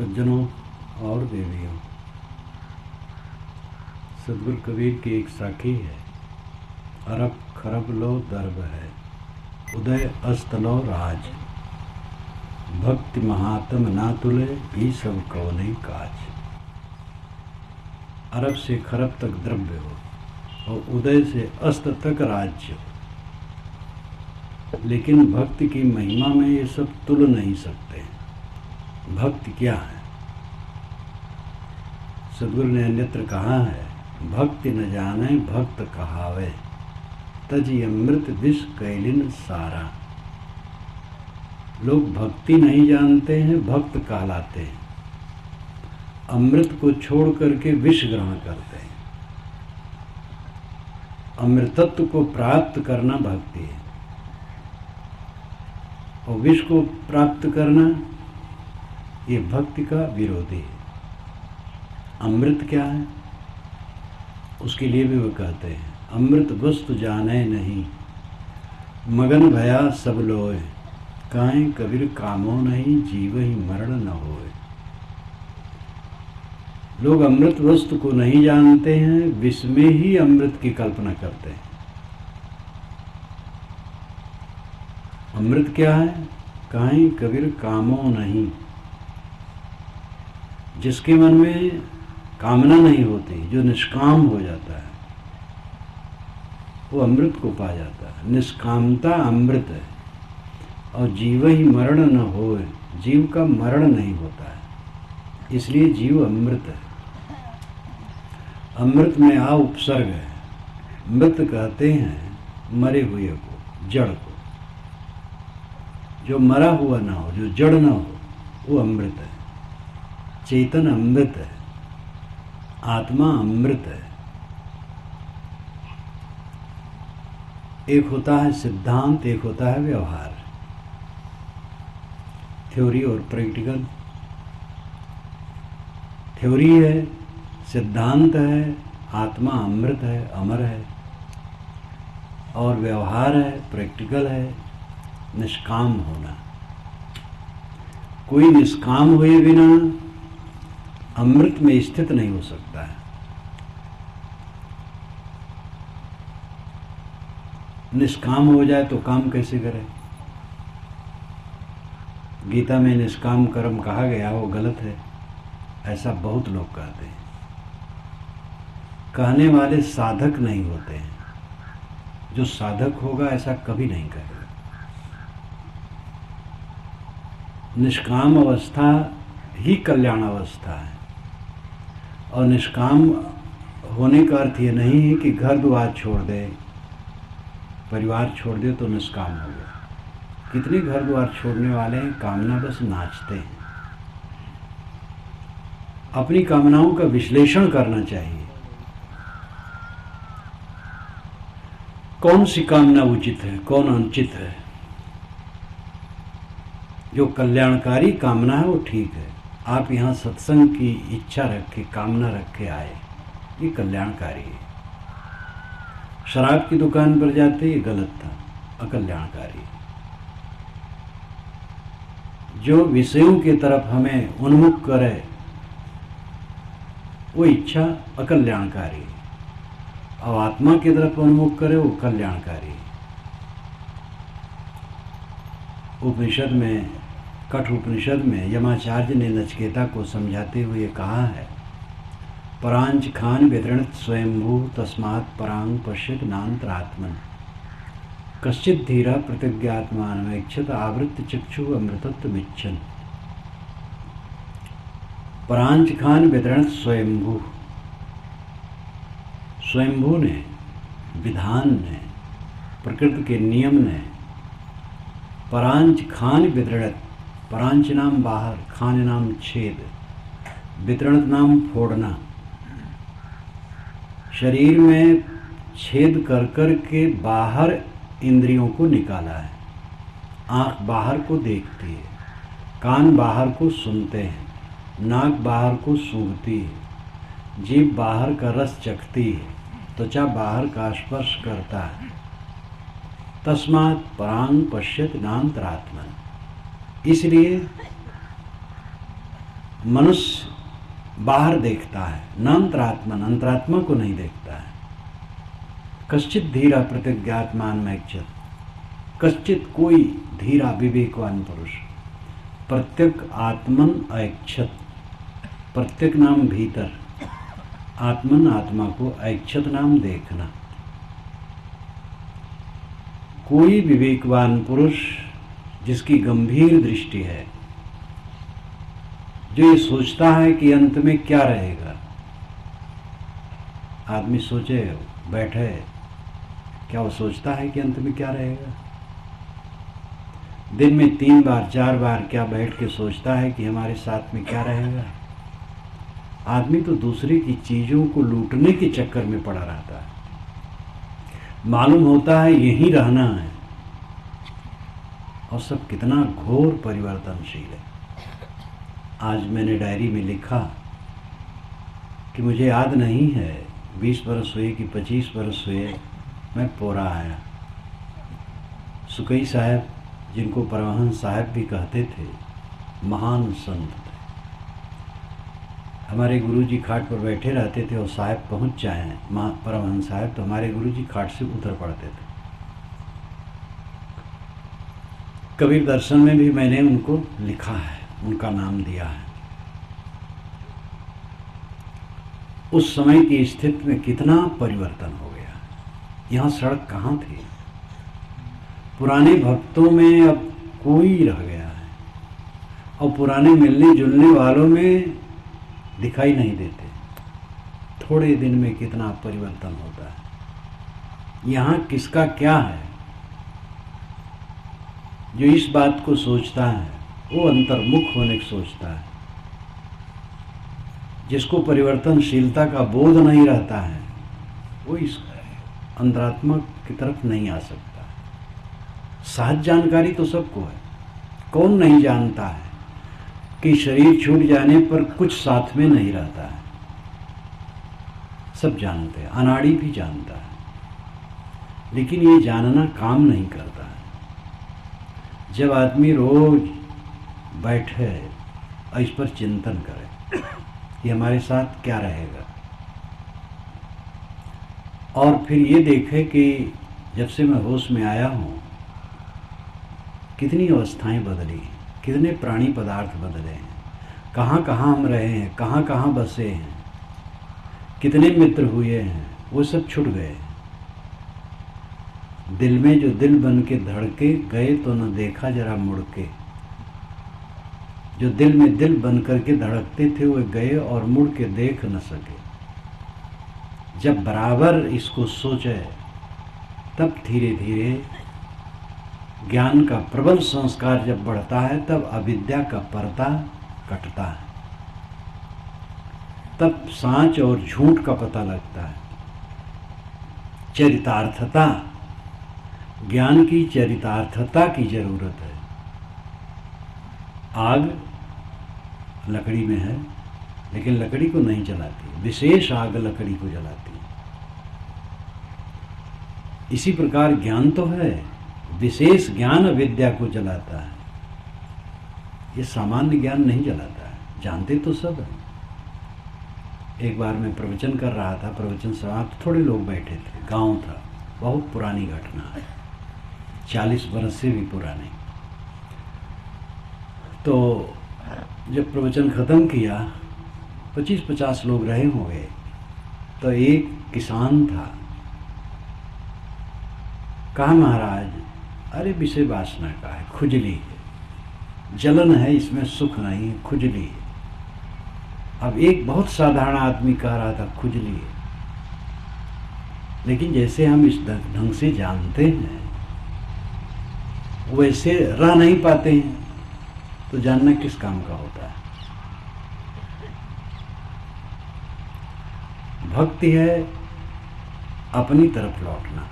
सज्जनों और देवियों, सदगुरु कबीर की एक साखी है। अरब खरब लो दर्ब है, उदय अस्त लो राज। भक्ति महात्म ना तुले, ही सब को नहीं काज। अरब से खरब तक द्रव्य हो और उदय से अस्त तक राज्य हो, लेकिन भक्ति की महिमा में ये सब तुल नहीं सकते। भक्ति क्या है? सदगुरु ने अन्यत्र कहा है, भक्ति न जाने भक्त कहावे, तजी अमृत विष कैलिन सारा। लोग भक्ति नहीं जानते हैं, भक्त कहलाते हैं। अमृत को छोड़ करके विष ग्रहण करते हैं। अमृतत्व को प्राप्त करना भक्ति है, और विष को प्राप्त करना ये भक्ति का विरोधी है। अमृत क्या है? उसके लिए भी वो कहते हैं, अमृत वस्तु जाने नहीं, मगन भया सब लोए। काहें कबीर कामो नहीं, जीव ही मरण न होए। लोग अमृत वस्तु को नहीं जानते हैं, विष में ही अमृत की कल्पना करते हैं। अमृत क्या है? काहें कबीर कामो नहीं। जिसके मन में कामना नहीं होती, जो निष्काम हो जाता है, वो अमृत को पा जाता है। निष्कामता अमृत है। और जीव ही मरण न होए, जीव का मरण नहीं होता है, इसलिए जीव अमृत है। अमृत में आ उपसर्ग है। मृत कहते हैं मरे हुए को, जड़ को। जो मरा हुआ ना हो, जो जड़ ना हो, वो अमृत है। चेतन अमृत है, आत्मा अमृत है। एक होता है सिद्धांत, एक होता है व्यवहार, थ्योरी और प्रैक्टिकल। थ्योरी है, सिद्धांत है, आत्मा अमृत है, अमर है। और व्यवहार है, प्रैक्टिकल है, निष्काम होना। कोई निष्काम हुए बिना अमृत में स्थित नहीं हो सकता है। निष्काम हो जाए तो काम कैसे करे? गीता में निष्काम कर्म कहा गया, वो गलत है, ऐसा बहुत लोग कहते हैं। कहने वाले साधक नहीं होते हैं। जो साधक होगा ऐसा कभी नहीं करेगा। निष्काम अवस्था ही कल्याण अवस्था है। और निष्काम होने का अर्थ ये नहीं है कि घर द्वार छोड़ दे, परिवार छोड़ दे तो निष्काम हो गया। कितने घर द्वार छोड़ने वाले हैं, कामना बस नाचते हैं। अपनी कामनाओं का विश्लेषण करना चाहिए। कौन सी कामना उचित है, कौन अनुचित है? जो कल्याणकारी कामना है वो ठीक है। आप यहाँ सत्संग की इच्छा रखे, कामना रखे आए, ये कल्याणकारी है। शराब की दुकान पर जाते, ये गलत था, अकल्याणकारी। जो विषयों की तरफ हमें उन्मुख करे, वो इच्छा अकल्याणकारी है। और आत्मा की तरफ उन्मुख करे, वो कल्याणकारी है। उपनिषद में, कठ उपनिषद में यमाचार्य ने नचिकेता को समझाते हुए कहा है, परांच खान वितरणत स्वयंभू तस्मात् परांग पश्यत नान्तरात्मन। कश्चित धीरा प्रतिज्ञात्मानमेक्षत आवृत्त चक्षु अमृतत्वमिच्छन्। परांच खान वितरणत स्वयंभू। स्वयंभू ने, विधान ने, प्रकृति के नियम ने परांच खान वितरणत, परांच नाम बाहर, खान नाम छेद, वितरणत नाम फोड़ना। शरीर में छेद कर कर के बाहर इंद्रियों को निकाला है। आँख बाहर को देखती है, कान बाहर को सुनते हैं, नाक बाहर को सूंघती है, जीभ बाहर का रस चखती है, त्वचा बाहर का स्पर्श करता है। तस्मात् परांग पश्यत नान्तरात्मन। इसलिए मनुष्य बाहर देखता है, न अंतरात्मन, अंतरात्मा को नहीं देखता है। कश्चित धीरा प्रतिज्ञात्मान मैक्षत, कश्चित कोई धीरा विवेकवान पुरुष प्रत्यक आत्मन ऐक्षत, प्रत्यक नाम भीतर, आत्मन आत्मा को, ऐक्षत नाम देखना। कोई विवेकवान पुरुष जिसकी गंभीर दृष्टि है, जो ये सोचता है कि अंत में क्या रहेगा। आदमी सोचे बैठे, क्या वो सोचता है कि अंत में क्या रहेगा? दिन में 3 बार 4 बार क्या बैठ के सोचता है कि हमारे साथ में क्या रहेगा? आदमी तो दूसरे की चीजों को लूटने के चक्कर में पड़ा रहता है। मालूम होता है यहीं रहना है, और सब कितना घोर परिवर्तनशील है। आज मैंने डायरी में लिखा कि मुझे याद नहीं है 20 बरस हुए कि 25 बरस हुए मैं पोरा आया। सुकई साहब, जिनको परमहंस साहब भी कहते थे, महान संत थे। हमारे गुरुजी खाट पर बैठे रहते थे और साहब पहुंच जाए परमहंस साहब, तो हमारे गुरुजी खाट से उतर पड़ते थे। कबीर दर्शन में भी मैंने उनको लिखा है, उनका नाम दिया है। उस समय की स्थिति में कितना परिवर्तन हो गया। यहाँ सड़क कहाँ थी? पुराने भक्तों में अब कोई रह गया है, और पुराने मिलने जुलने वालों में दिखाई नहीं देते। थोड़े दिन में कितना परिवर्तन होता है। यहाँ किसका क्या है? जो इस बात को सोचता है वो अंतर्मुख होने की सोचता है। जिसको परिवर्तनशीलता का बोध नहीं रहता है वो इस अंतरात्मा की तरफ नहीं आ सकता। सहज जानकारी तो सबको है। कौन नहीं जानता है कि शरीर छूट जाने पर कुछ साथ में नहीं रहता है? सब जानते हैं, अनाड़ी भी जानता है, लेकिन ये जानना काम नहीं करता है। जब आदमी रोज बैठे और इस पर चिंतन करे कि हमारे साथ क्या रहेगा, और फिर ये देखे कि जब से मैं होश में आया हूँ कितनी अवस्थाएं बदली, कितने प्राणी पदार्थ बदले हैं, कहाँ कहाँ हम रहे हैं, कहाँ कहाँ बसे हैं, कितने मित्र हुए हैं, वो सब छूट गए। दिल में जो दिल बन के धड़के गए तो न देखा जरा मुड़ के। जो दिल में दिल बन करके धड़कते थे वो गए और मुड़ के देख न सके। जब बराबर इसको सोचे तब धीरे धीरे ज्ञान का प्रबल संस्कार जब बढ़ता है, तब अविद्या का पर्दा कटता है, तब सांच और झूठ का पता लगता है। चरितार्थता, ज्ञान की चरितार्थता की जरूरत है। आग लकड़ी में है, लेकिन लकड़ी को नहीं जलाती, विशेष आग लकड़ी को जलाती है। इसी प्रकार ज्ञान तो है, विशेष ज्ञान अविद्या को जलाता है। ये सामान्य ज्ञान नहीं जलाता है, जानते तो सब है। एक बार मैं प्रवचन कर रहा था, प्रवचन समाप्त, थोड़े लोग बैठे थे, गांव था, बहुत पुरानी घटना है, 40 बरस से भी पुरानी। तो जब प्रवचन खत्म किया, 25-50 लोग रहे होंगे, तो एक किसान था। कहा महाराज, अरे विषय वासना का है, खुजली है, जलन है, इसमें सुख नहीं है, खुजली है। अब एक बहुत साधारण आदमी कह रहा था खुजली है, लेकिन जैसे हम इस ढंग से जानते हैं वैसे रह नहीं पाते हैं, तो जानना किस काम का होता है? भक्ति है अपनी तरफ लौटना,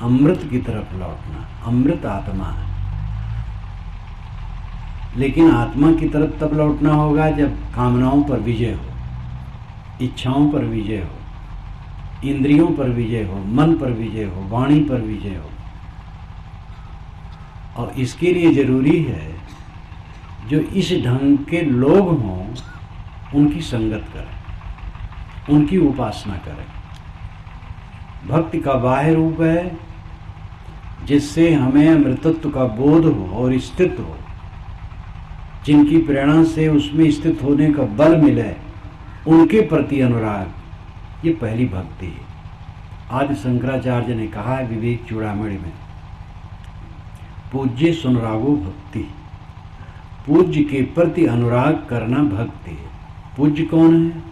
अमृत की तरफ लौटना। अमृत आत्मा है, लेकिन आत्मा की तरफ तब लौटना होगा जब कामनाओं पर विजय हो, इच्छाओं पर विजय हो, इंद्रियों पर विजय हो, मन पर विजय हो, वाणी पर विजय हो। और इसके लिए जरूरी है जो इस ढंग के लोग हों उनकी संगत करें, उनकी उपासना करें। भक्ति का बाह्य रूप है जिससे हमें अमृतत्व का बोध हो और स्थित हो, जिनकी प्रेरणा से उसमें स्थित होने का बल मिले, उनके प्रति अनुराग, ये पहली भक्ति है। आदि शंकराचार्य ने कहा है विवेक चूड़ामणि में, पूज्य सुनरागो भक्ति। पूज्य के प्रति अनुराग करना भक्ति है। पूज्य कौन है?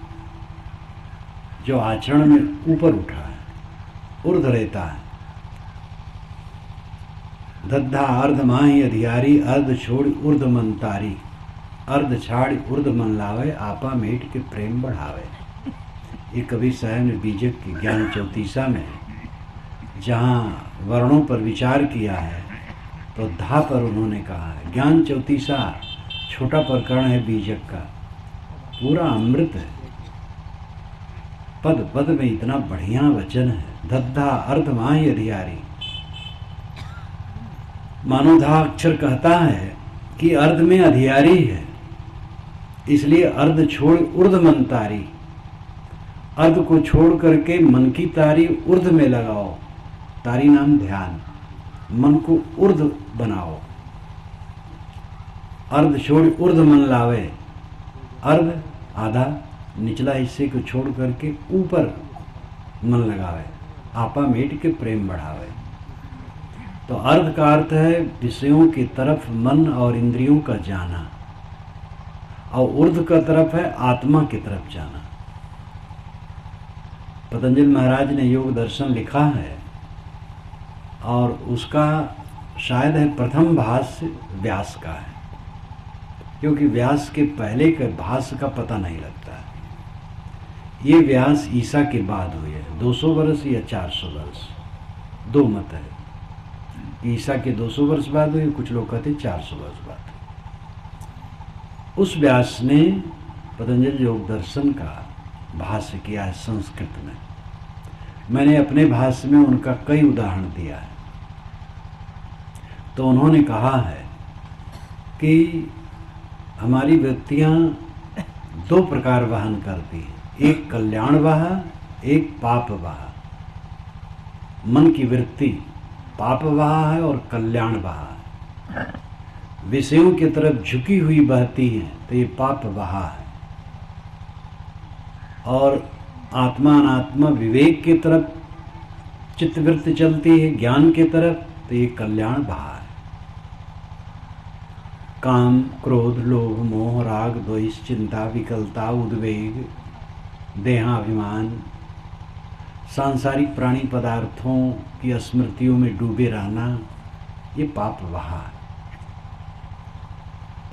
जो आचरण में ऊपर उठा है, ऊर्ध रहता है। दद्धा अर्ध माही अधियारी, अर्ध छोड़ ऊर्ध मन तारी, अर्ध छाड़ ऊर्ध मन लावे, आपा मेट के प्रेम बढ़ावे। ये कबीर साहब ने बीजक की ज्ञान चौतीसा में जहाँ वर्णों पर विचार किया है तो धा पर उन्होंने कहा है। ज्ञान चौतीसा छोटा प्रकरण है बीजक का, पूरा अमृत है। पद पद में इतना बढ़िया वचन है। दद्धा अर्ध माही अधियारी, मानोधा अक्षर कहता है कि अर्ध में अधियारी है, इसलिए अर्ध छोड़ ऊर्ध मन तारी। अर्ध को छोड़ करके मन की तारी ऊर्ध में लगाओ। तारी नाम ध्यान, मन को ऊर्ध बनाओ। अर्ध छोड़ ऊर्ध मन लावे। अर्ध आधा निचला हिस्से को छोड़ करके ऊपर मन लगावे, आपा मेट के प्रेम बढ़ावे। तो अर्ध का अर्थ है विषयों की तरफ मन और इंद्रियों का जाना, और ऊर्ध का तरफ है आत्मा की तरफ जाना। पतंजलि महाराज ने योग दर्शन लिखा है और उसका शायद है प्रथम भाष्य व्यास का है, क्योंकि व्यास के पहले के भाष्य का पता नहीं लगता है। ये व्यास ईसा के बाद हुए है, 200 वर्ष या 400 वर्ष, दो मत है। ईसा के 200 वर्ष बाद हुए, कुछ लोग कहते 400 वर्ष बाद। उस व्यास ने पतंजलि योग दर्शन का भाष्य किया है संस्कृत में। मैंने अपने भाष्य में उनका कई उदाहरण दिया है। तो उन्होंने कहा है कि हमारी वृत्तियां दो प्रकार वहन करती हैं, एक कल्याण वाह, एक पाप वाह। मन की वृत्ति पाप वाह है और कल्याण वाह है। विषयों की तरफ झुकी हुई बहती है तो ये पाप वाह है, और आत्मा अनात्मा विवेक की तरफ चित्तवृत्ति चलती है, ज्ञान की तरफ, तो ये कल्याण वाह है। काम, क्रोध, लोभ, मोह, राग, द्वेष, चिंता, विकलता, उद्वेग, देहाभिमान, सांसारिक प्राणी पदार्थों की स्मृतियों में डूबे रहना, ये पाप वाह है।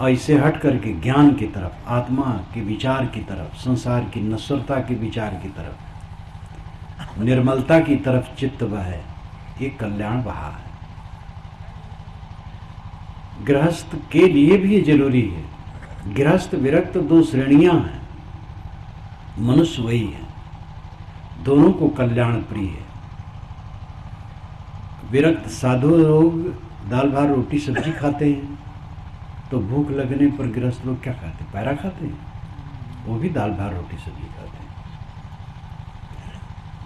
ऐसे हट करके ज्ञान की तरफ, आत्मा के विचार की तरफ, संसार की नश्वरता के विचार की तरफ, निर्मलता की तरफ चित्त बहे, ये कल्याण बहा है। गृहस्थ के लिए भी ये जरूरी है। गृहस्थ विरक्त दो श्रेणियां हैं, मनुष्य वही है, दोनों को कल्याण प्रिय है। विरक्त साधु लोग दाल भात रोटी सब्जी खाते हैं, तो भूख लगने पर गृहस्थ लोग क्या खाते हैं? पैरा खाते हैं, वो भी दाल भात रोटी सब्जी खाते हैं।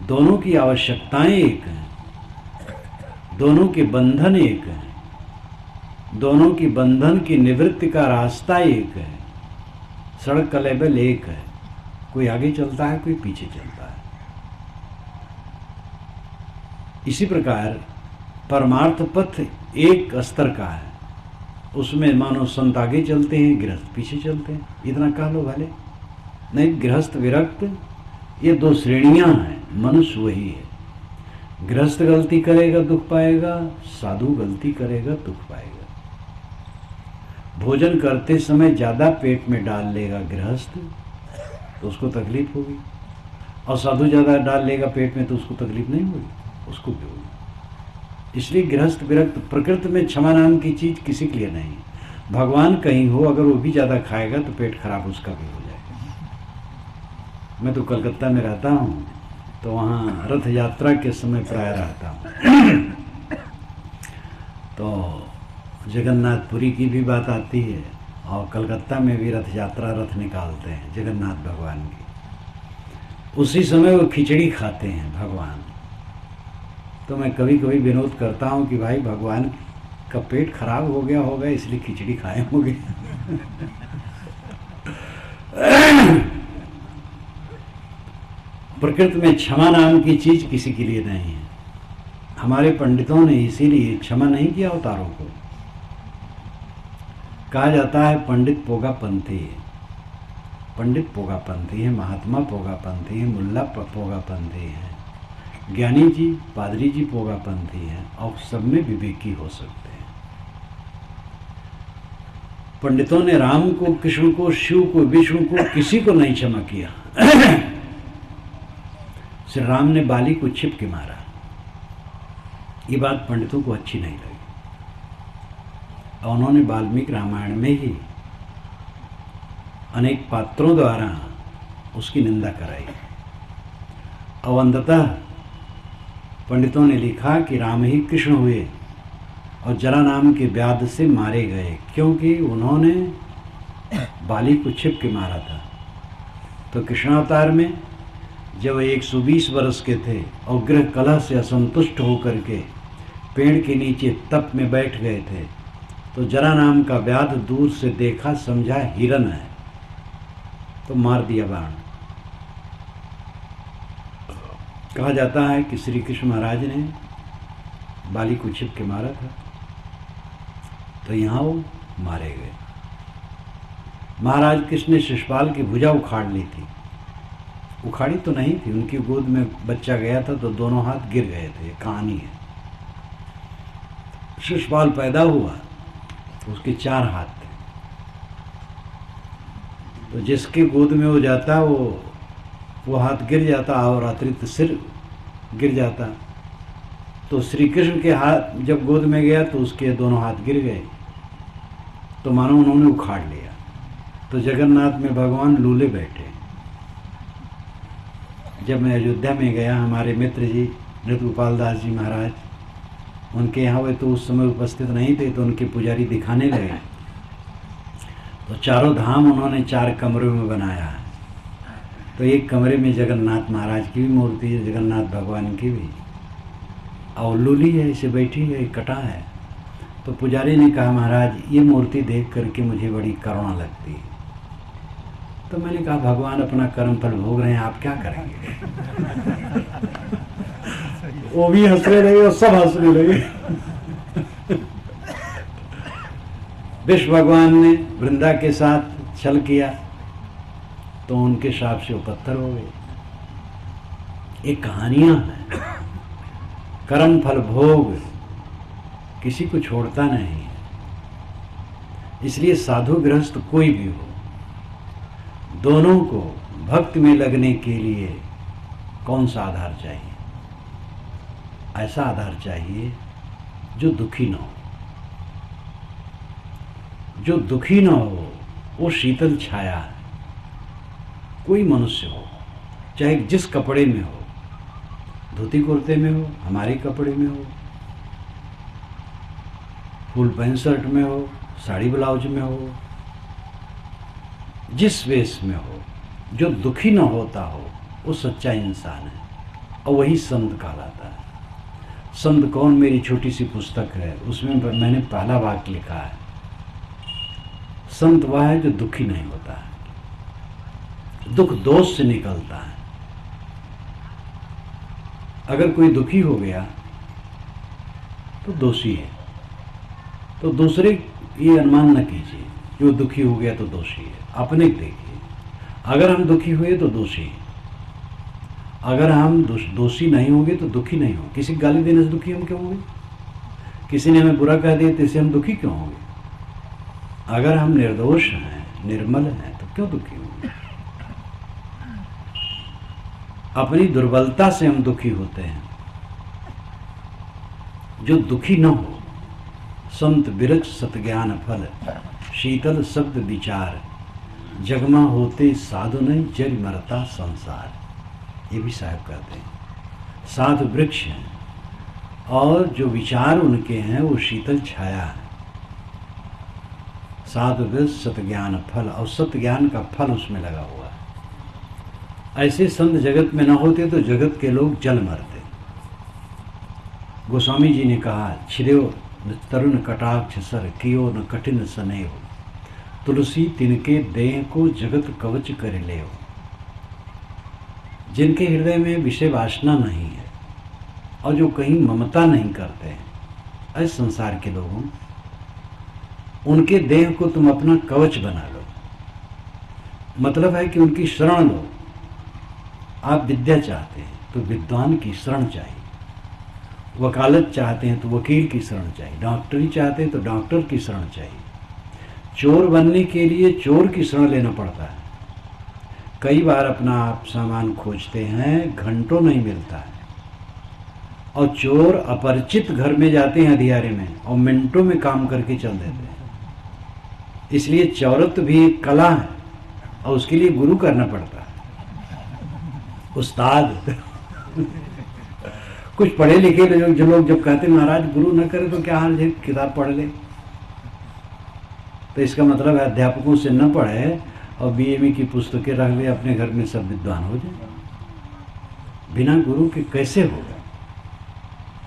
दोनों की आवश्यकताएं एक हैं, दोनों के बंधन एक हैं, दोनों की बंधन की निवृत्ति का रास्ता एक है, सड़क का लेवल एक है। कोई आगे चलता है, कोई पीछे चलता है। इसी प्रकार परमार्थ पथ एक स्तर का है, उसमें मानो संत आगे चलते हैं, गृहस्थ पीछे चलते हैं, इतना कह लो भले। नहीं, गृहस्थ विरक्त ये दो श्रेणियां हैं, मनुष्य वही है। गृहस्थ गलती करेगा दुख पाएगा, साधु गलती करेगा दुख पाएगा। भोजन करते समय ज्यादा पेट में डाल लेगा गृहस्थ तो उसको तकलीफ होगी, और साधु ज्यादा डाल लेगा पेट में तो उसको तकलीफ नहीं होगी, उसको भी होगी। इसलिए गृहस्थ विरक्त प्रकृति में क्षमा नाम की चीज किसी के लिए नहीं। भगवान कहीं हो, अगर वो भी ज्यादा खाएगा तो पेट खराब उसका भी हो जाएगा। मैं तो कलकत्ता में रहता हूँ, तो वहाँ रथ यात्रा के समय प्राय रहता हूँ। तो जगन्नाथपुरी की भी बात आती है और कलकत्ता में भी रथ यात्रा, रथ निकालते हैं जगन्नाथ भगवान की। उसी समय वो खिचड़ी खाते हैं भगवान। तो मैं कभी कभी विनोद करता हूँ कि भाई भगवान का पेट खराब हो गया होगा इसलिए खिचड़ी खाए होंगे। प्रकृति में क्षमा नाम की चीज किसी के लिए नहीं है। हमारे पंडितों ने इसीलिए क्षमा नहीं किया अवतारों को। कहा जाता है पंडित पोगापंथी है, पंडित पोगापंथी है, महात्मा पोगापंथी है, मुल्ला पोगापंथी है, ज्ञानी जी पादरी जी पोगापंथी है, और सब में विवेकी हो सकते हैं। पंडितों ने राम को, कृष्ण को, शिव को, विष्णु को, किसी को नहीं क्षमा किया। श्री राम ने बाली को छिप के मारा। ये बात पंडितों को अच्छी नहीं लगी और उन्होंने वाल्मीकि रामायण में ही अनेक पात्रों द्वारा उसकी निंदा कराई। और अंततः पंडितों ने लिखा कि राम ही कृष्ण हुए और जरा नाम के व्याध से मारे गए, क्योंकि उन्होंने बाली को छिप के मारा था। तो कृष्णावतार में जब 120 वर्ष के थे और गृह कलह से असंतुष्ट होकर के पेड़ के नीचे तप में बैठ गए थे, तो जरा नाम का व्याध दूर से देखा, समझा हिरन है, तो मार दिया बाण। कहा जाता है कि श्री कृष्ण महाराज ने बाली को छिप के मारा था, तो यहाँ वो मारे गए। महाराज कृष्ण ने शिशुपाल की भुजा उखाड़ ली थी। उखाड़ी तो नहीं थी, उनकी गोद में बच्चा गया था तो दोनों हाथ गिर गए थे। ये कहानी है। शिशुपाल पैदा हुआ तो उसके 4 हाथ थे, तो जिसके गोद में हो जाता वो हाथ गिर जाता और अतिरिक्त सिर गिर जाता। तो श्री कृष्ण के हाथ जब गोद में गया तो उसके दोनों हाथ गिर गए, तो मानो उन्होंने उखाड़ लिया। तो जगन्नाथ में भगवान लूले बैठे। जब मैं अयोध्या में गया, हमारे मित्र जी नृत्य गोपाल दास जी महाराज उनके यहाँ हुए, तो उस समय उपस्थित नहीं थे, तो उनके पुजारी दिखाने लगे। तो चारों धाम उन्होंने 4 कमरों में बनाया है। तो एक कमरे में जगन्नाथ महाराज की भी मूर्ति है, जगन्नाथ भगवान की भी, और लूली है, इसे बैठी है, कटा है। तो पुजारी ने कहा महाराज ये मूर्ति देख करके मुझे बड़ी करुणा लगती है। तो मैंने कहा भगवान अपना कर्म फल भोग रहे हैं, आप क्या करेंगे। वो भी हंसने लगे और सब हंसने लगे। विष्णु भगवान ने वृंदा के साथ छल किया तो उनके शाप से वो पत्थर हो गए। ये कहानियां हैं। कर्म फल भोग किसी को छोड़ता नहीं। इसलिए साधु गृहस्थ कोई भी हो, दोनों को भक्ति में लगने के लिए कौन सा आधार चाहिए? ऐसा आधार चाहिए जो दुखी न हो। जो दुखी न हो वो शीतल छाया है। कोई मनुष्य हो, चाहे जिस कपड़े में हो, धोती कुर्ते में हो, हमारे कपड़े में हो, फुल पैंट शर्ट में हो, साड़ी ब्लाउज में हो, जिस वेश में हो, जो दुखी न होता हो वो सच्चा इंसान है और वही संत कहलाता है। संत कौन? मेरी छोटी सी पुस्तक है, उसमें मैंने पहला वाक्य लिखा है, संत वह है जो दुखी नहीं होता है, दुख दोष से निकलता है। अगर कोई दुखी हो गया तो दोषी है। तो दूसरे ये अनुमान न कीजिए कि वो दुखी हो गया तो दोषी है। अपने देखिए, अगर हम दुखी हुए तो दोषी है, अगर हम दोषी नहीं होंगे तो दुखी नहीं होंगे। किसी गाली देने से दुखी हम क्यों होंगे? किसी ने हमें बुरा कह दिया तो इससे हम दुखी क्यों होंगे? अगर हम निर्दोष हैं, निर्मल हैं, तो क्यों दुखी होंगे? अपनी दुर्बलता से हम दुखी होते हैं। जो दुखी न हो, संत बिरज सतज्ञान फल, शीतल शब्द विचार, जगमा होते साधु नहीं, जल मरता संसार। ये भी साहब कहते हैं। साधु वृक्ष हैं और जो विचार उनके हैं वो शीतल छाया है। साधु सत ज्ञान फल, और सत्य ज्ञान का फल उसमें लगा हुआ है। ऐसे संत जगत में न होते तो जगत के लोग जल मरते। गोस्वामी जी ने कहा, छिद्यो तरुण कटाक्ष सर, कियो न कठिन सने हो, तुलसी तिनके देह को जगत कवच कर ले हो। जिनके हृदय में विषय वासना नहीं है और जो कहीं ममता नहीं करते हैं, ऐसे संसार के लोगों, उनके देह को तुम अपना कवच बना लो। मतलब है कि उनकी शरण लो। आप विद्या चाहते हैं तो विद्वान की शरण चाहिए, वकालत चाहते हैं तो वकील की शरण चाहिए, डॉक्टरी चाहते हैं तो डॉक्टर की शरण चाहिए। चोर बनने के लिए चोर की शरण लेना पड़ता है। कई बार अपना आप सामान खोजते हैं, घंटों नहीं मिलता है, और चोर अपरिचित घर में जाते हैं अंधियारे में और मिनटों में काम करके चल देते हैं। इसलिए चौरत भी एक कला है और उसके लिए गुरु करना पड़ता है, उस्ताद। कुछ पढ़े लिखे जो लोग जब कहते महाराज गुरु न करे तो क्या हाल है, किताब पढ़ ले, तो इसका मतलब है अध्यापकों से न पढ़े और बीएमए की पुस्तकें रख ले, अपने घर में सब विद्वान हो जाए। बिना गुरु के कैसे होगा?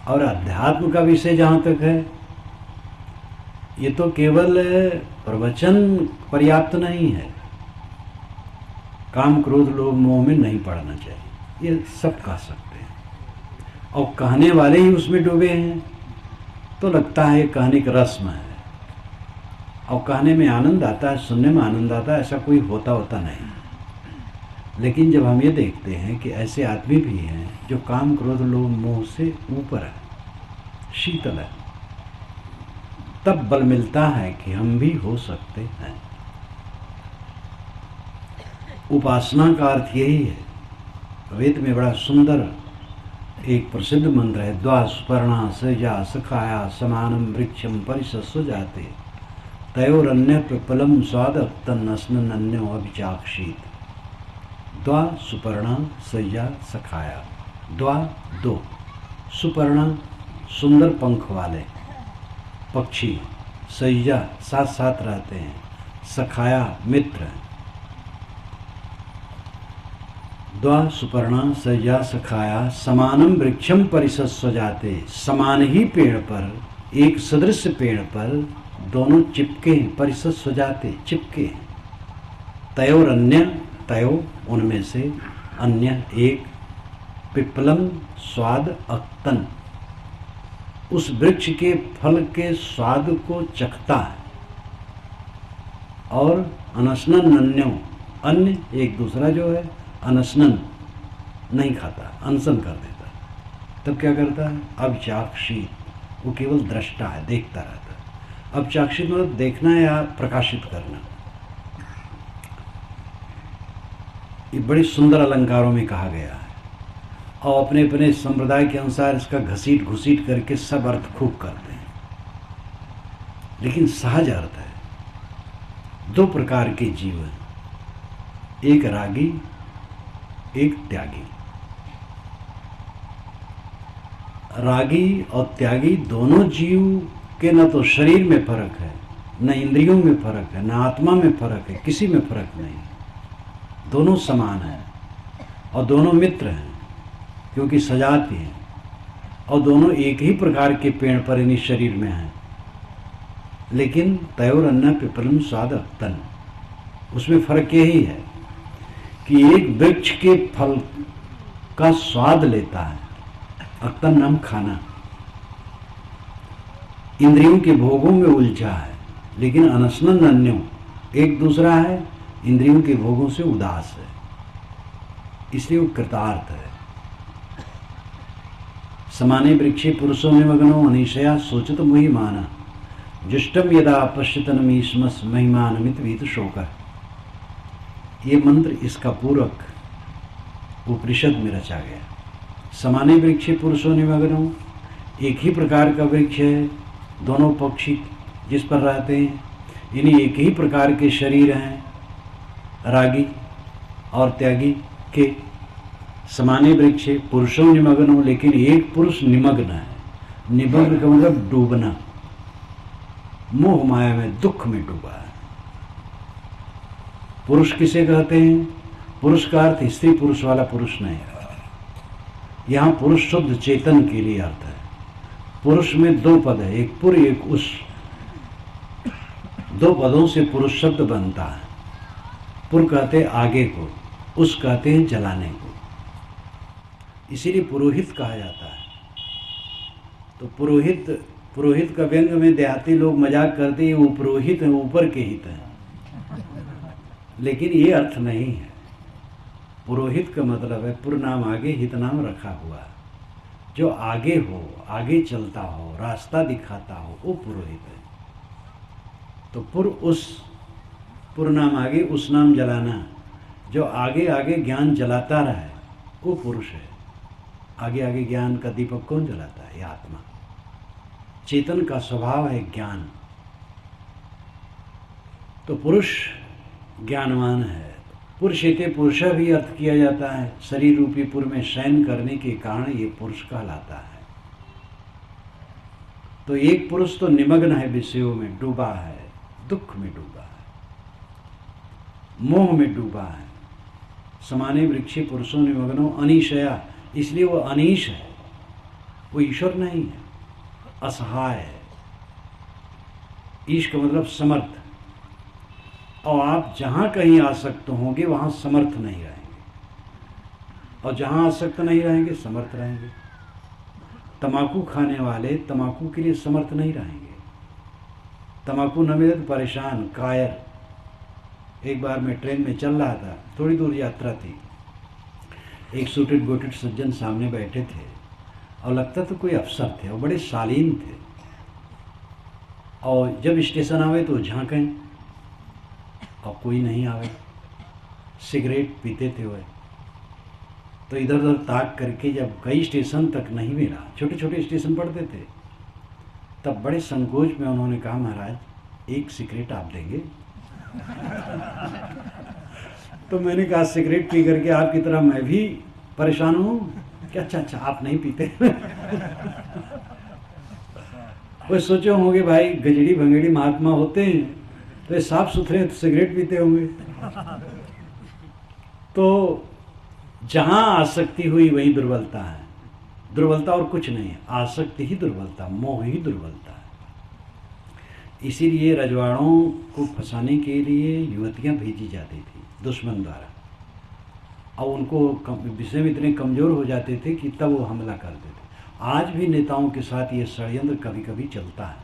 और अध्यात्म का विषय जहाँ तक है, ये तो केवल प्रवचन पर्याप्त नहीं है। काम क्रोध लोभ मोह में नहीं पड़ना चाहिए, ये सब कह सकते हैं, और कहने वाले ही उसमें डूबे हैं तो लगता है कहने का रस्म है, और कहने में आनंद आता है, सुनने में आनंद आता है, ऐसा कोई होता नहीं। लेकिन जब हम ये देखते हैं कि ऐसे आदमी भी हैं जो काम क्रोध लोभ मोह से ऊपर है, शीतल है, तब बल मिलता है कि हम भी हो सकते हैं। उपासना का अर्थ यही है। वेद में बड़ा सुंदर एक प्रसिद्ध मंत्र है, द्वा सुपर्णा सजा सखाया समानम वृक्षम परिशस्व जाते तयोरन्य पिपलम स्वाद तन्नस्नन्यो अभिचाक्षित। द्वा सुपर्णा सजा सखाया, द्वा दो, सुपर्णा सुंदर पंख वाले पक्षी, सैया साथ साथ रहते हैं, सखाया मित्र। द्वा सुपर्णा सैया सखाया समानम वृक्षम परिशस्व जाते, समान ही पेड़ पर, एक सदृश पेड़ पर दोनों चिपके, परिशस्व जाते चिपके। तयोर अन्य, तयो उनमें से, अन्य एक, पिपलम स्वाद अक्तन उस वृक्ष के फल के स्वाद को चखता है, और अनशनन नन्यो, अन्य एक दूसरा जो है अनशनन नहीं खाता, अनशन कर देता। तब क्या करता है? अभिचाक्षी, वो केवल दृष्टा है, देखता रहता है। अभिचाक्षी मतलब देखना या प्रकाशित करना। ये बड़े सुंदर अलंकारों में कहा गया है, और अपने अपने संप्रदाय के अनुसार इसका घसीट घुसीट करके सब अर्थ खूब करते हैं, लेकिन सहज अर्थ है। दो प्रकार के जीव हैं, एक रागी, एक त्यागी। रागी और त्यागी दोनों जीव के न तो शरीर में फर्क है, न इंद्रियों में फर्क है, न आत्मा में फर्क है, किसी में फर्क नहीं। दोनों समान हैं और दोनों मित्र हैं, क्योंकि सजाती हैं, और दोनों एक ही प्रकार के पेड़ पर यानी शरीर में हैं। लेकिन तयोर अन्न पिपलम स्वाद अक्तन, उसमें फर्क यही है कि एक वृक्ष के फल का स्वाद लेता है, अक्तन नाम खाना, इंद्रियों के भोगों में उलझा है, लेकिन अनशनन अन्यो एक दूसरा है, इंद्रियों के भोगों से उदास है, इसलिए वो कृतार्थ है। समाने वृक्षे पुरुषो निमग्नो अनिशया सोचत मुहि माना, जुष्टम यदा पश्यतनमीश्मस महिमानमित वीत शोक। ये मंत्र इसका पूरक उपनिषद में रचा गया। समाने वृक्षे पुरुषो निमग्नो, एक ही प्रकार का वृक्ष है, दोनों पक्षी जिस पर रहते हैं, इन्हीं एक ही प्रकार के शरीर हैं, रागी और त्यागी के। समाने वृक्षे पुरुषों निमग्नो, लेकिन एक पुरुष निमग्न है। निमग्न का मतलब डूबना, मोह माया में दुख में डूबा है। पुरुष किसे कहते हैं? पुरुष का अर्थ स्त्री पुरुष वाला पुरुष नहीं है। यहाँ पुरुष शुद्ध चेतन के लिए अर्थ है। पुरुष में दो पद है, एक पुर एक उस। दो पदों से पुरुष शब्द बनता है। पुर कहते हैं आगे को, उस कहते हैं जलाने को, इसीलिए पुरोहित कहा जाता है। तो पुरोहित का व्यंग में देहाती लोग मजाक करते हैं, वो पुरोहित है, ऊपर के हित है, लेकिन ये अर्थ नहीं है। पुरोहित का मतलब है पुर नाम आगे, हित नाम रखा हुआ है। जो आगे हो, आगे चलता हो, रास्ता दिखाता हो, वो पुरोहित है। तो पुर नाम आगे, उस नाम जलाना, जो आगे आगे ज्ञान जलाता रहे वो पुरुष है। आगे आगे ज्ञान का दीपक कौन जलाता है? ये आत्मा। चेतन का स्वभाव है ज्ञान। तो पुरुष ज्ञानवान है। पुरुषेते पुरुष भी अर्थ किया जाता है। शरीर रूपी पुर में शयन करने के कारण ये पुरुष कहलाता है। तो एक पुरुष तो निमग्न है, विषयों में डूबा है, दुख में डूबा है, मोह में डूबा है। समाने वृक्षे पुरुषों निमग्नो अनीशया, इसलिए वो अनीश है, वो ईश्वर नहीं है, असहाय है। ईश का मतलब समर्थ। और आप जहां कहीं आसक्त होंगे वहां समर्थ नहीं रहेंगे, और जहां आसक्त नहीं रहेंगे समर्थ रहेंगे। तमाकू खाने वाले तमाकू के लिए समर्थ नहीं रहेंगे। तमाकू न मिले तो परेशान, कायर। एक बार मैं ट्रेन में चल रहा था, थोड़ी दूर यात्रा थी। एक सूटेड गोटेड सज्जन सामने बैठे थे और लगता तो कोई अफसर थे और बड़े शालीन थे। और जब स्टेशन आवे तो झांकें और कोई नहीं आवे। सिगरेट पीते थे वह। तो इधर उधर ताक करके जब कई स्टेशन तक नहीं मिला, छोटे छोटे स्टेशन पड़ते थे, तब बड़े संकोच में उन्होंने कहा, महाराज एक सिगरेट आप देंगे? तो मैंने कहा, सिगरेट पी करके आपकी तरह मैं भी परेशान हूँ क्या? अच्छा आप नहीं पीते? वो सोचे होंगे भाई गजड़ी भंगड़ी महात्मा होते हैं तो ये साफ सुथरे तो सिगरेट पीते होंगे। तो जहां आसक्ति हुई वही दुर्बलता है। दुर्बलता और कुछ नहीं है, आसक्ति ही दुर्बलता, मोह ही दुर्बलता है। इसीलिए रजवाड़ों को फंसाने के लिए युवतियां भेजी जाती थी दुश्मन द्वारा, और उनको विषय में इतने कमजोर हो जाते थे कि तब वो हमला करते थे। आज भी नेताओं के साथ ये षड्यंत्र कभी कभी चलता है।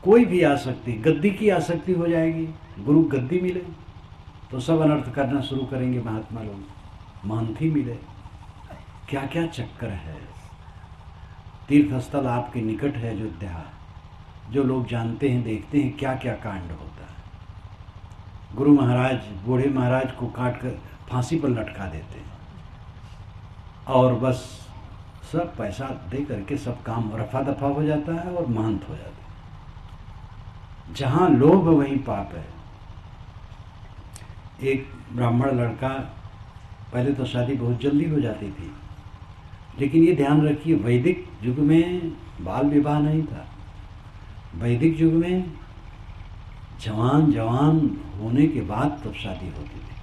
कोई भी आसक्ति, गद्दी की आसक्ति हो जाएगी, गुरु गद्दी मिले तो सब अनर्थ करना शुरू करेंगे महात्मा लोग, महंती मिले, क्या क्या चक्कर है। तीर्थ स्थल आपके निकट है अयोध्या, जो लोग जानते हैं देखते हैं क्या क्या कांड होता है। गुरु महाराज बूढ़े महाराज को काट कर फांसी पर लटका देते हैं और बस सब पैसा दे करके सब काम रफा दफा हो जाता है और महंत हो जाता है। जहाँ लोभ वहीं पाप है। एक ब्राह्मण लड़का, पहले तो शादी बहुत जल्दी हो जाती थी, लेकिन ये ध्यान रखिए वैदिक युग में बाल विवाह नहीं था। वैदिक युग में जवान होने के बाद तब शादी होती थी,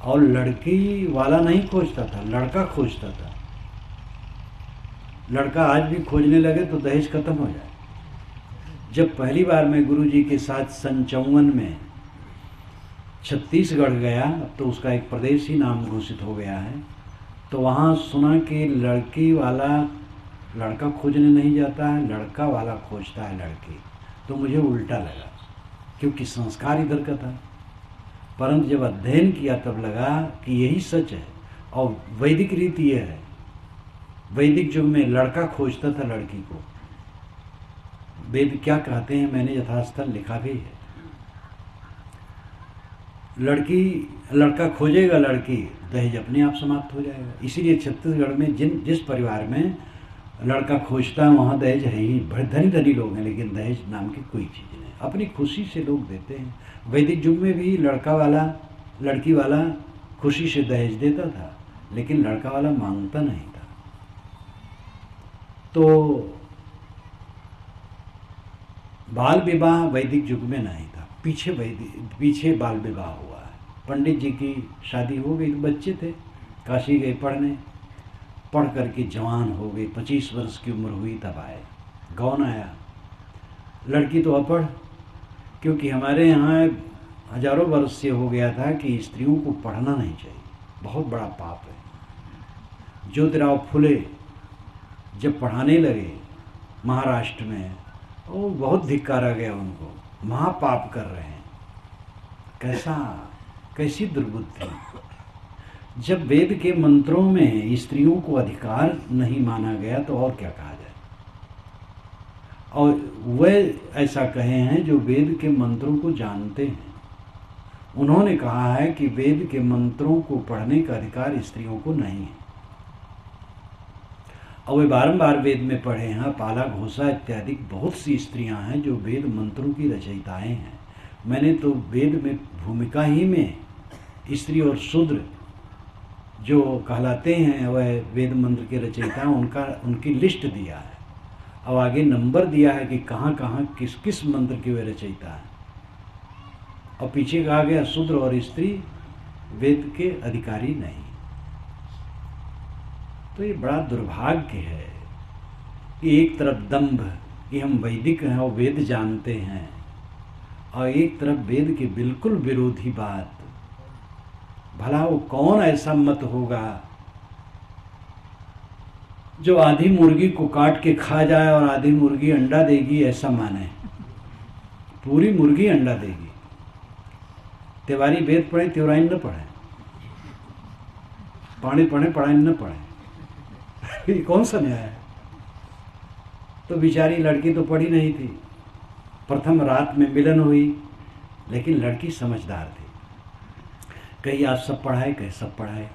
और लड़की वाला नहीं खोजता था, लड़का खोजता था। लड़का आज भी खोजने लगे तो दहेज खत्म हो जाए। जब पहली बार मैं गुरुजी के साथ सन 54 में छत्तीसगढ़ गया, अब तो उसका एक प्रदेश ही नाम घोषित हो गया है, तो वहाँ सुना कि लड़की वाला लड़का खोजने नहीं जाता है, लड़का वाला खोजता है लड़की। तो मुझे उल्टा लगा, क्योंकि संस्कार इधर का था। परंतु जब अध्ययन किया तब लगा कि यही सच है, और वैदिक रीति यह है। वैदिक युग में लड़का खोजता था लड़की को। वेद क्या कहते हैं मैंने यथास्थल लिखा भी है। लड़का खोजेगा लड़की, दहेज अपने आप समाप्त हो जाएगा। इसीलिए छत्तीसगढ़ में जिस परिवार में लड़का खोजता है वहाँ दहेज है ही। बड़े धनी धनी लोग हैं, लेकिन दहेज नाम की कोई चीज़ नहीं, अपनी खुशी से लोग देते हैं। वैदिक युग में भी लड़का वाला लड़की वाला खुशी से दहेज देता था, लेकिन लड़का वाला मांगता नहीं था। तो बाल विवाह वैदिक युग में नहीं था, पीछे बाल विवाह हुआ है। पंडित जी की शादी हो गई, बच्चे थे, काशी गए पढ़ने, पढ़ करके जवान हो गए, 25 वर्ष की उम्र हुई तब आए। कौन आया? लड़की तो अपढ़, क्योंकि हमारे यहाँ हजारों वर्ष से हो गया था कि स्त्रियों को पढ़ना नहीं चाहिए, बहुत बड़ा पाप है। ज्योतिराव फुले जब पढ़ाने लगे महाराष्ट्र में, वो बहुत धिक्कारा गया उनको, महापाप कर रहे हैं। कैसी दुर्बुद्धि। जब वेद के मंत्रों में स्त्रियों को अधिकार नहीं माना गया तो और क्या कहा जाए। और वह ऐसा कहे हैं जो वेद के मंत्रों को जानते हैं। उन्होंने कहा है कि वेद के मंत्रों को पढ़ने का अधिकार स्त्रियों को नहीं है। और वे बारंबार वेद में पढ़े हैं। पाला, घोषा इत्यादि बहुत सी स्त्रियां हैं जो वेद मंत्रों की रचयिताएं हैं। मैंने तो वेद में भूमिका ही में स्त्री और शूद्र जो कहलाते हैं वह वेद मंत्र के रचयिता, उनकी लिस्ट दिया है और आगे नंबर दिया है कि कहाँ कहाँ किस किस मंत्र के वे रचयिता हैं। और पीछे कहा गया शूद्र और स्त्री वेद के अधिकारी नहीं। तो ये बड़ा दुर्भाग्य है कि एक तरफ दंभ कि हम वैदिक हैं और वेद जानते हैं, और एक तरफ वेद के बिल्कुल विरोधी बात। भला वो कौन ऐसा मत होगा जो आधी मुर्गी को काट के खा जाए और आधी मुर्गी अंडा देगी ऐसा माने? पूरी मुर्गी अंडा देगी। तिवारी वेद पढ़े, तिवराइन न पढ़े, पानी पढ़े, पढ़ाइन न पढ़े। ये कौन सा न्याय है? तो बेचारी लड़की तो पढ़ी नहीं थी। प्रथम रात में मिलन हुई, लेकिन लड़की समझदार थी। कहीं आज सब पढ़ाए, कहीं सब पढ़ाए,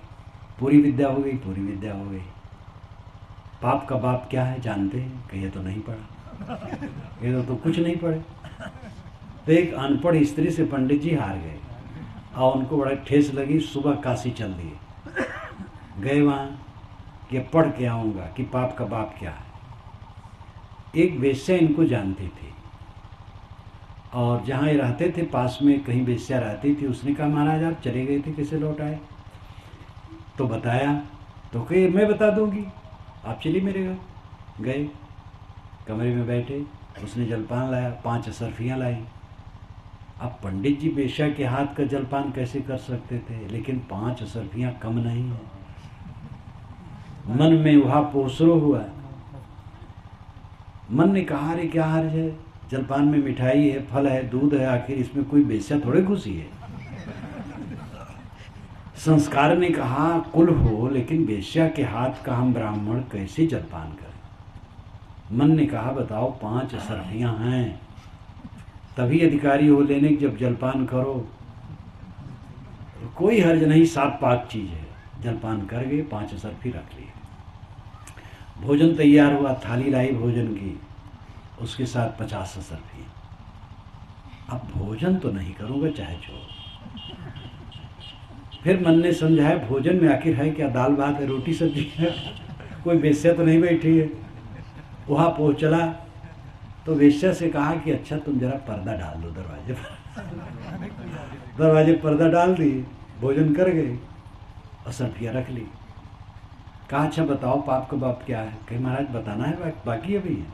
पूरी विद्या हो गई, पूरी विद्या हो गई। पाप का बाप क्या है जानते हैं? कहीं तो नहीं पढ़ा, ये तो कुछ नहीं पढ़े। तो एक अनपढ़ स्त्री से पंडित जी हार गए और उनको बड़ा ठेस लगी। सुबह काशी चल दिए, गए वहाँ कि पढ़ के आऊँगा कि पाप का बाप क्या है। एक वेश्या इनको जानती थी और जहाँ ये रहते थे पास में कहीं वेश्या रहती थी। उसने कहा महाराज आप चले गए थे, कैसे लौट आए? तो बताया, तो कहे मैं बता दूंगी, आप चलिए मेरे घर। गए, कमरे में बैठे, उसने जलपान लाया, 5 असरफियाँ लाई। अब पंडित जी वेश्या के हाथ का जलपान कैसे कर सकते थे? लेकिन 5 असरफियाँ कम नहीं है। मन में वहाँ पोसरो हुआ। मन ने कहा अरे क्या हर्ज है, जलपान में मिठाई है, फल है, दूध है, आखिर इसमें कोई वेश्या थोड़े घुसी है। संस्कार ने कहा कुल हो, लेकिन वेश्या के हाथ का हम ब्राह्मण कैसे जलपान करें? मन ने कहा बताओ 5 असरफियाँ हैं, तभी अधिकारी हो लेने की, जब जलपान करो कोई हर्ज नहीं, साफ पाक चीज है। जलपान कर गए, 5 असरफी रख लिए। भोजन तैयार हुआ, थाली लाई भोजन की, उसके साथ 50 असरफी। अब भोजन तो नहीं करूँगा चाहे जो। फिर मन ने समझाया भोजन में आखिर है क्या, दाल भात है, रोटी सब्जी है, कोई वेश्या तो नहीं बैठी है। वहाँ पहुँच चला तो वेश्या से कहा कि अच्छा तुम जरा पर्दा डाल दो दरवाजे पर। दरवाजे पर्दा डाल दी, भोजन कर गए, असरफियाँ रख ली। कहा अच्छा बताओ पाप का बाप क्या है? कहीं महाराज बताना है, बाकी अभी है।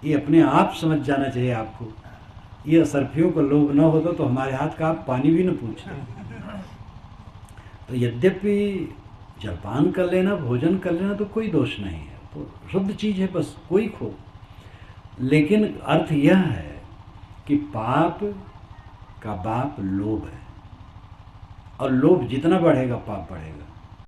ये अपने आप समझ जाना चाहिए आपको। ये असरफियों का लोभ न होता तो हमारे हाथ का आप पानी भी न पूछते। तो यद्यपि जलपान कर लेना, भोजन कर लेना तो कोई दोष नहीं है, तो शुद्ध चीज है, बस कोई खो। लेकिन अर्थ यह है कि पाप का बाप लोभ है, और लोभ जितना बढ़ेगा पाप बढ़ेगा।